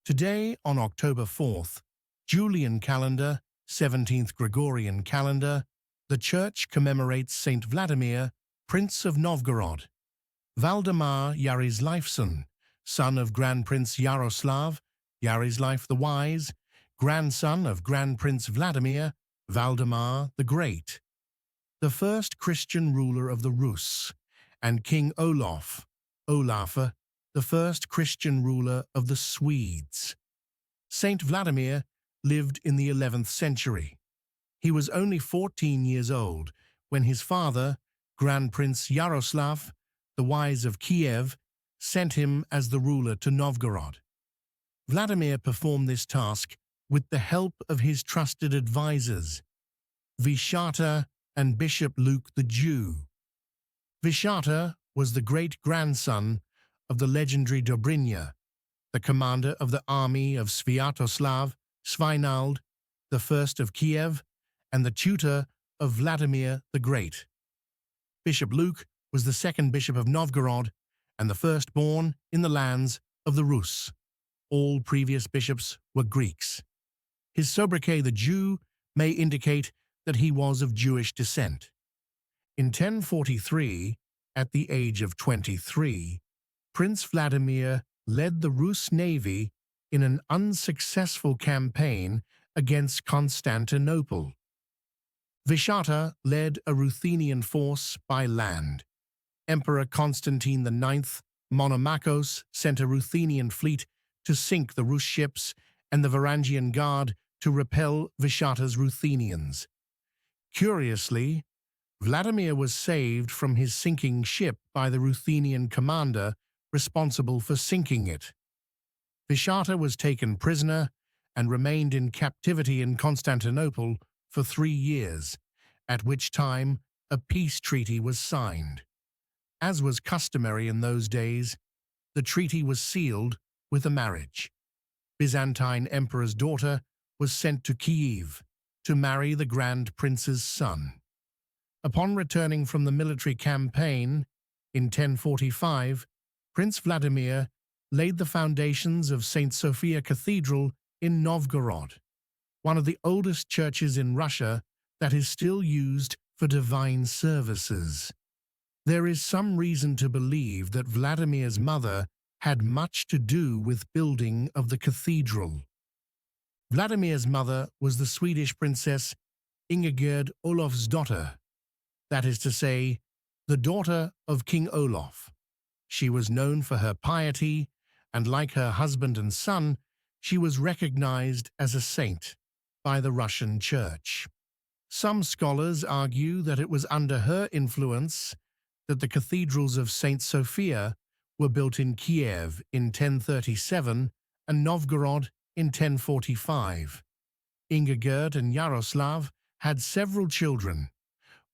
Today, on October 4th, Julian calendar, 17th Gregorian calendar, the Church commemorates Saint Vladimir, Prince of Novgorod. Valdemar Yaroslaivson, son of Grand Prince Yaroslav, Yaroslav the Wise, grandson of Grand Prince Vladimir, Valdemar the Great, the first Christian ruler of the Rus, and King Olaf, Olafr, the first Christian ruler of the Swedes. Saint Vladimir lived in the 11th century. He was only 14 years old when his father, Grand Prince Yaroslav, the Wise of Kiev, sent him as the ruler to Novgorod. Vladimir performed this task with the help of his trusted advisors, Vyshyata and Bishop Luke the Jew. Vyshyata was the great-grandson of the legendary Dobrynya, the commander of the army of Sviatoslav Svinald, the first of Kiev, and the tutor of Vladimir the Great. Bishop Luke was the second bishop of Novgorod and the firstborn in the lands of the Rus. All previous bishops were Greeks. His sobriquet, the Jew, may indicate that he was of Jewish descent. In 1043, at the age of 23, Prince Vladimir led the Rus navy in an unsuccessful campaign against Constantinople. Vyshyata led a Ruthenian force by land. Emperor Constantine IX Monomachos sent a Ruthenian fleet to sink the Rus ships and the Varangian Guard to repel Vyshyata's Ruthenians. Curiously, Vladimir was saved from his sinking ship by the Ruthenian commander responsible for sinking it. Vyshyata was taken prisoner and remained in captivity in Constantinople for 3 years, at which time a peace treaty was signed. As was customary in those days, the treaty was sealed with a marriage. Byzantine emperor's daughter was sent to Kiev to marry the Grand Prince's son. Upon returning from the military campaign in 1045, Prince Vladimir laid the foundations of St. Sophia Cathedral in Novgorod, one of the oldest churches in Russia that is still used for divine services. There is some reason to believe that Vladimir's mother had much to do with building of the cathedral. Vladimir's mother was the Swedish princess Ingegerd Olofsdotter, that is to say, the daughter of King Olaf. She was known for her piety, and like her husband and son, she was recognized as a saint by the Russian Church. Some scholars argue that it was under her influence that the cathedrals of St. Sophia were built in Kiev in 1037 and Novgorod in 1045. Ingegerd and Yaroslav had several children,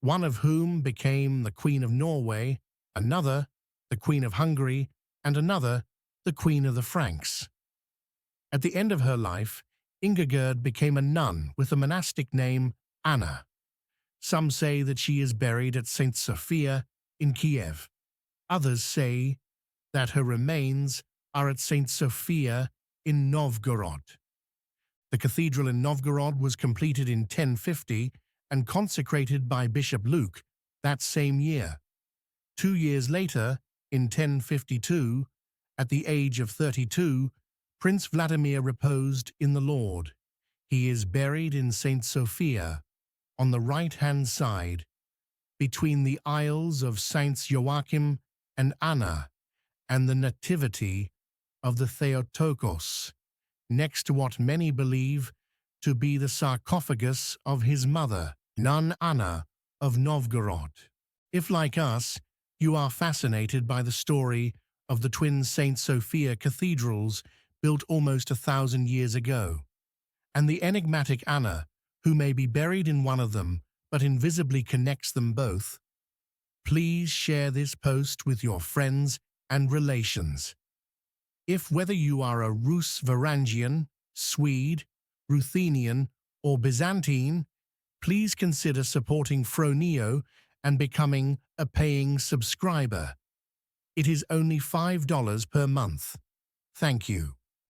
one of whom became the Queen of Norway, another the Queen of Hungary, and another the Queen of the Franks. At the end of her life, Ingegerd became a nun with a monastic name Anna. Some say that she is buried at St. Sophia in Kiev. Others say that her remains are at St. Sophia in Novgorod. The cathedral in Novgorod was completed in 1050 and consecrated by Bishop Luke that same year. 2 years later, in 1052, at the age of 32, Prince Vladimir reposed in the Lord. He is buried in St. Sophia, on the right-hand side, between the aisles of Saints Joachim and Anna, and the Nativity of the Theotokos, next to what many believe to be the sarcophagus of his mother, Nun Anna of Novgorod. If, like us, you are fascinated by the story of the twin St. Sophia cathedrals built almost 1,000 years ago, and the enigmatic Anna, who may be buried in one of them but invisibly connects them both, please share this post with your friends and relations. If whether you are a Rus Varangian, Swede, Ruthenian, or Byzantine, please consider supporting Phroneo and becoming a paying subscriber. It is only $5 per month. Thank you.